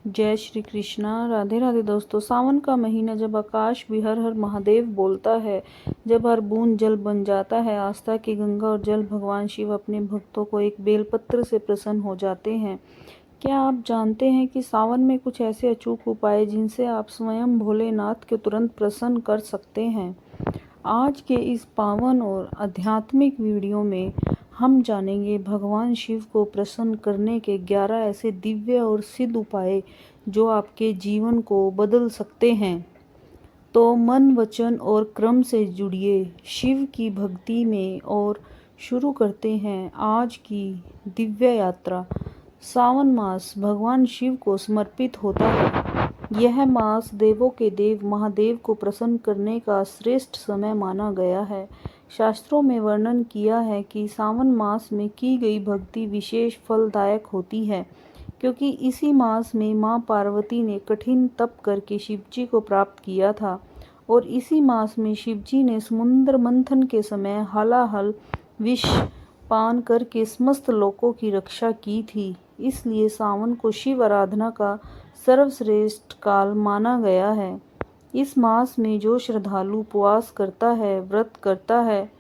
जय श्री कृष्णा। राधे राधे दोस्तों। सावन का महीना जब आकाश भी हर हर महादेव बोलता है, जब हर बूंद जल बन जाता है आस्था की गंगा और जल, भगवान शिव अपने भक्तों को एक बेलपत्र से प्रसन्न हो जाते हैं। क्या आप जानते हैं कि सावन में कुछ ऐसे अचूक उपाय जिनसे आप स्वयं भोलेनाथ को तुरंत प्रसन्न कर सकते हैं। आज के इस पावन और आध्यात्मिक वीडियो में हम जानेंगे भगवान शिव को प्रसन्न करने के 11 ऐसे दिव्य और सिद्ध उपाय जो आपके जीवन को बदल सकते हैं। तो मन, वचन और क्रम से जुड़िए शिव की भक्ति में और शुरू करते हैं आज की दिव्य यात्रा। सावन मास भगवान शिव को समर्पित होता है। यह मास देवों के देव महादेव को प्रसन्न करने का श्रेष्ठ समय माना गया है। शास्त्रों में वर्णन किया है कि सावन मास में की गई भक्ति विशेष फलदायक होती है, क्योंकि इसी मास में मां पार्वती ने कठिन तप करके शिवजी को प्राप्त किया था और इसी मास में शिवजी ने समुद्र मंथन के समय हलाहल विष पान करके समस्त लोकों की रक्षा की थी। इसलिए सावन को शिव आराधना का सर्वश्रेष्ठ काल माना गया है। इस मास में जो श्रद्धालु उपवास करता है, व्रत करता है,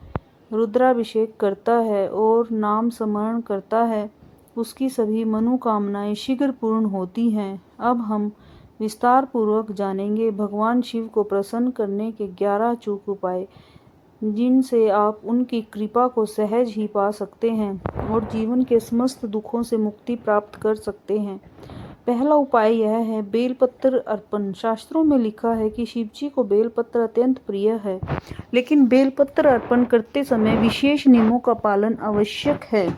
रुद्राभिषेक करता है और नाम स्मरण करता है, उसकी सभी मनोकामनाएं शीघ्र पूर्ण होती हैं। अब हम विस्तार पूर्वक जानेंगे भगवान शिव को प्रसन्न करने के 11 अचूक उपाय, जिनसे आप उनकी कृपा को सहज ही पा सकते हैं और जीवन के समस्त दुखों से मुक्ति प्राप्त कर सकते हैं। पहला उपाय यह है बेलपत्र अर्पण। शास्त्रों में लिखा है कि शिवजी को बेलपत्र अत्यंत प्रिय है, लेकिन बेलपत्र अर्पण करते समय विशेष नियमों का पालन आवश्यक है।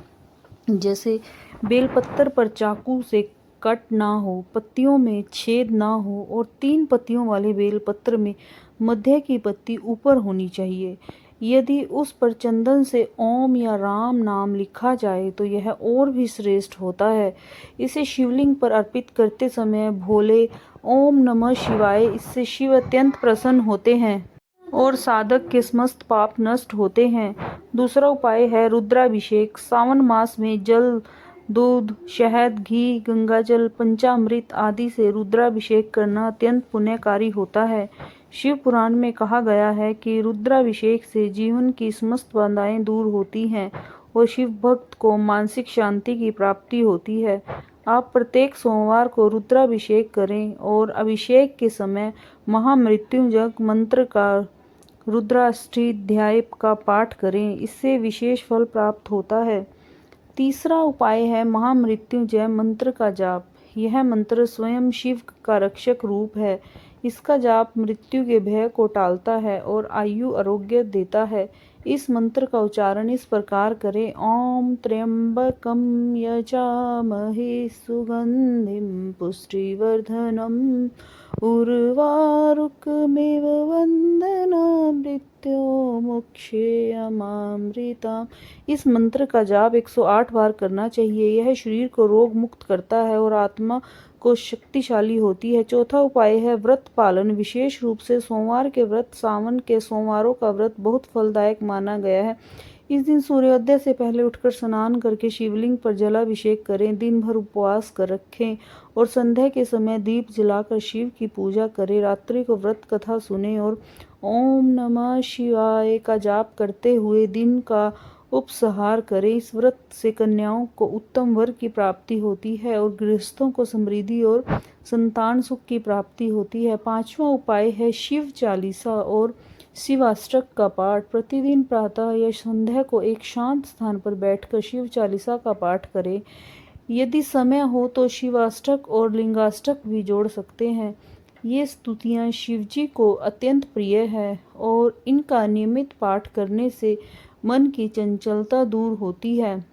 जैसे बेलपत्र पर चाकू से कट ना हो, पत्तियों में छेद ना हो और 3 पत्तियों वाले बेलपत्र में मध्य की पत्ती ऊपर होनी चाहिए। यदि उस पर चंदन से ओम या राम नाम लिखा जाए तो यह और भी श्रेष्ठ होता है। इसे शिवलिंग पर अर्पित करते समय भोले ओम नमः शिवाय, इससे शिव अत्यंत प्रसन्न होते हैं और साधक के समस्त पाप नष्ट होते हैं। दूसरा उपाय है रुद्राभिषेक। सावन मास में जल, दूध, शहद, घी, गंगाजल, पंचामृत आदि से रुद्राभिषेक करना अत्यंत पुण्यकारी होता है। शिव पुराण में कहा गया है कि रुद्राभिषेक से जीवन की समस्त बाधाएं दूर होती हैं और शिव भक्त को मानसिक शांति की प्राप्ति होती है। आप प्रत्येक सोमवार को रुद्राभिषेक करें और अभिषेक के समय महामृत्युंजय मंत्र का रुद्राष्टोध्याय का पाठ करें, इससे विशेष फल प्राप्त होता है। तीसरा उपाय है महामृत्युंजय मंत्र का जाप। यह मंत्र स्वयं शिव का रक्षक रूप है। इसका जाप मृत्यु के भय को टालता है और आयु आरोग्य देता है। इस मंत्र का उच्चारण इस प्रकार करें: ओम त्र्यंबकम यजामहे सुगंधिम पुष्टिवर्धनम उर्वारुकमेव वन्दनामृत्यो मोक्षेयमामृताम्। इस मंत्र का जाप 108 बार करना चाहिए। यह शरीर को रोग मुक्त करता है और आत्मा को शक्तिशाली होती है। चौथा उपाय है व्रत पालन। विशेष रूप से सोमवार के व्रत। सावन के सोमवारों का व्रत बहुत फलदायक माना गया है। इस दिन सूर्योदय से पहले उठकर स्नान करके शिवलिंग पर जलाभिषेक करें, दिन भर उपवास कर रखें और संध्या के समय दीप जलाकर शिव की पूजा करें। रात्रि को व्रत कथा सुने और ओम नमः शिवाय का जाप करते हुए दिन का उपसंहार करें। इस व्रत से कन्याओं को उत्तम वर की प्राप्ति होती है और गृहस्थों को समृद्धि और संतान सुख की प्राप्ति होती है। पांचवा उपाय है शिव चालीसा और शिवाष्टक का पाठ। प्रतिदिन प्रातः या संध्या को एक शांत स्थान पर बैठकर शिव चालीसा का पाठ करें। यदि समय हो तो शिवाष्टक और लिंगाष्टक भी जोड़ सकते हैं। ये स्तुतियाँ शिवजी को अत्यंत प्रिय है और इनका नियमित पाठ करने से मन की चंचलता दूर होती है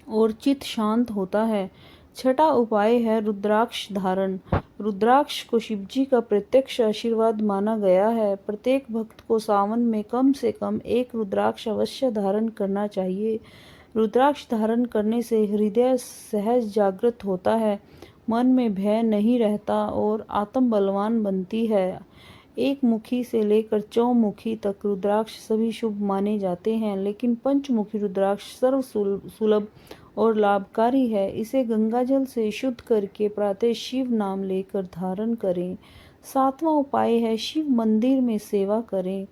और चित्त शांत होता है। छठा उपाय है रुद्राक्ष धारण। रुद्राक्ष को शिवजी का प्रत्यक्ष आशीर्वाद माना गया है। प्रत्येक भक्त को सावन में कम से कम एक रुद्राक्ष अवश्य धारण करना चाहिए। रुद्राक्ष धारण करने से हृदय सहज जागृत होता है, मन में भय नहीं रहता और आत्म बलवान बनती है। एक मुखी से लेकर चौमुखी तक रुद्राक्ष सभी शुभ माने जाते हैं, लेकिन पंचमुखी रुद्राक्ष सर्व सुलभ और लाभकारी है। इसे गंगाजल से शुद्ध करके प्रातः शिव नाम लेकर धारण करें। 7वां उपाय है शिव मंदिर में सेवा करें।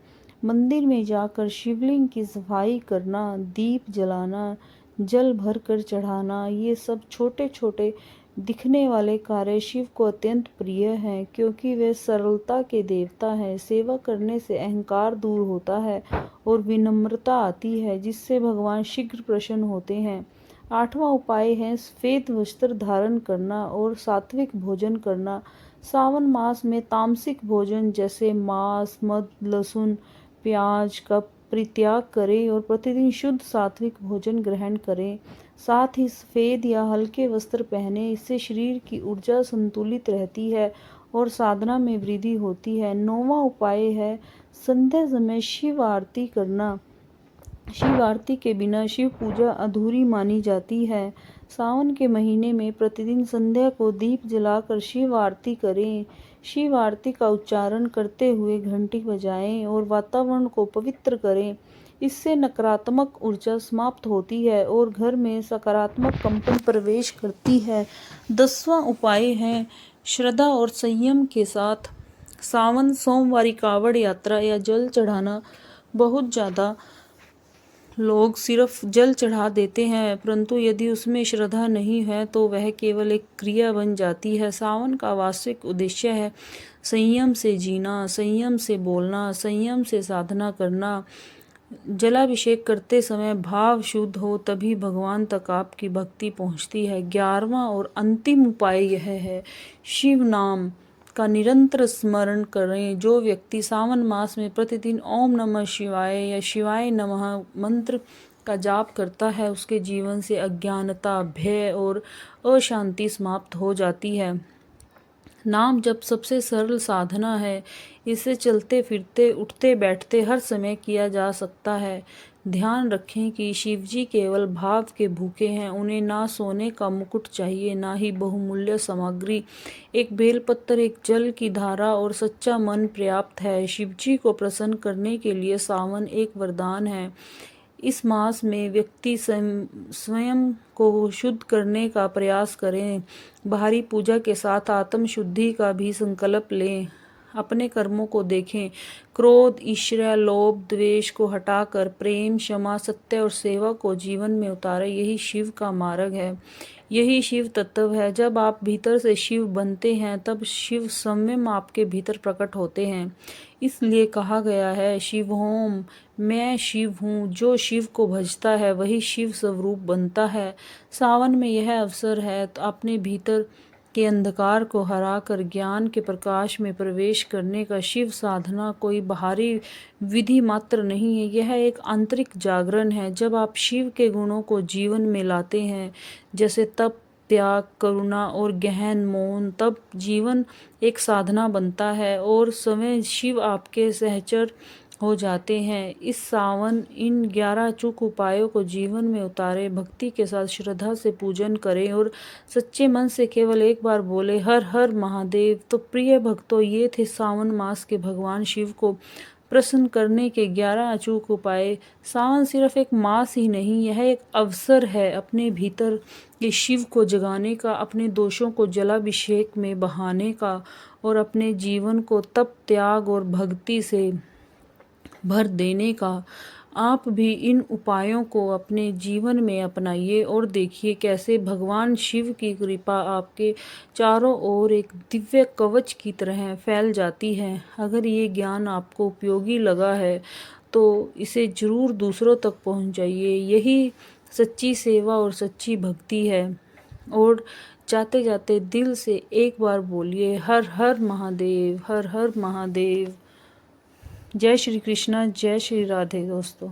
मंदिर में जाकर शिवलिंग की सफाई करना, दीप जलाना, जल भर कर चढ़ाना, ये सब छोटे छोटे दिखने वाले कार्य शिव को अत्यंत प्रिय हैं, क्योंकि वे सरलता के देवता हैं। सेवा करने से अहंकार दूर होता है और विनम्रता आती है, जिससे भगवान शीघ्र प्रसन्न होते हैं। 8वां उपाय है सफेद वस्त्र धारण करना और सात्विक भोजन करना। सावन मास में तामसिक भोजन जैसे मांस, मद, लहसुन, प्याज का परित्याग करें और प्रतिदिन शुद्ध सात्विक भोजन ग्रहण करें। साथ ही सफ़ेद या हल्के वस्त्र पहने, इससे शरीर की ऊर्जा संतुलित रहती है और साधना में वृद्धि होती है। 9वां उपाय है संध्या समय शिव आरती करना। शिव आरती के बिना शिव पूजा अधूरी मानी जाती है। सावन के महीने में प्रतिदिन संध्या को दीप जलाकर शिव आरती करें। शिव आरती का उच्चारण करते हुए घंटी बजाएं और वातावरण को पवित्र करें। इससे नकारात्मक ऊर्जा समाप्त होती है और घर में सकारात्मक कंपन प्रवेश करती है। 10वां उपाय है श्रद्धा और संयम के साथ सावन सोमवारी कावड़ यात्रा या जल चढ़ाना। बहुत ज़्यादा लोग सिर्फ जल चढ़ा देते हैं, परंतु यदि उसमें श्रद्धा नहीं है तो वह केवल एक क्रिया बन जाती है। सावन का वास्तविक उद्देश्य है संयम से जीना, संयम से बोलना, संयम से साधना करना। जलाभिषेक करते समय भाव शुद्ध हो, तभी भगवान तक आपकी भक्ति पहुंचती है। 11वां और अंतिम उपाय यह है शिव नाम का निरंतर स्मरण करें। जो व्यक्ति सावन मास में प्रतिदिन ओम नमः शिवाय या शिवाय नमः मंत्र का जाप करता है, उसके जीवन से अज्ञानता, भय और अशांति समाप्त हो जाती है। नाम जप सबसे सरल साधना है। इसे चलते फिरते, उठते बैठते हर समय किया जा सकता है। ध्यान रखें कि शिवजी केवल भाव के भूखे हैं। उन्हें ना सोने का मुकुट चाहिए, ना ही बहुमूल्य सामग्री। एक बेलपत्र, एक जल की धारा और सच्चा मन पर्याप्त है। शिवजी को प्रसन्न करने के लिए सावन एक वरदान है। इस मास में व्यक्ति स्वयं को शुद्ध करने का प्रयास करें। बाहरी पूजा के साथ आत्म शुद्धि का भी संकल्प लें। अपने कर्मों को देखें। क्रोध, ईर्ष्या, लोभ, द्वेष को हटाकर प्रेम, क्षमा, सत्य और सेवा को जीवन में उतारें। यही शिव का मार्ग है, यही शिव तत्व है। जब आप भीतर से शिव बनते हैं, तब शिव स्वयं आपके भीतर प्रकट होते हैं। इसलिए कहा गया है शिवोम, मैं शिव हूँ। जो शिव को भजता है वही शिव स्वरूप बनता है। सावन में यह अवसर है तो अपने भीतर के अंधकार को हराकर ज्ञान के प्रकाश में प्रवेश करने का। शिव साधना कोई बाहरी विधि मात्र नहीं है, यह एक आंतरिक जागरण है। जब आप शिव के गुणों को जीवन में लाते हैं, जैसे तप, त्याग, करुणा और गहन मौन, तब जीवन एक साधना बनता है और स्वयं शिव आपके सहचर हो जाते हैं। इस सावन इन 11 अचूक उपायों को जीवन में उतारे, भक्ति के साथ श्रद्धा से पूजन करें और सच्चे मन से केवल एक बार बोले हर हर महादेव। तो प्रिय भक्तों, ये थे सावन मास के भगवान शिव को प्रसन्न करने के 11 अचूक उपाय। सावन सिर्फ एक मास ही नहीं, यह एक अवसर है अपने भीतर के शिव को जगाने का, अपने दोषों को जलाभिषेक में बहाने का और अपने जीवन को तप, त्याग और भक्ति से भर देने का। आप भी इन उपायों को अपने जीवन में अपनाइए और देखिए कैसे भगवान शिव की कृपा आपके चारों ओर एक दिव्य कवच की तरह फैल जाती है। अगर ये ज्ञान आपको उपयोगी लगा है तो इसे जरूर दूसरों तक पहुंचाइए। यही सच्ची सेवा और सच्ची भक्ति है। और जाते जाते दिल से एक बार बोलिए हर हर महादेव, हर हर महादेव। जय श्री कृष्णा, जय श्री राधे दोस्तों।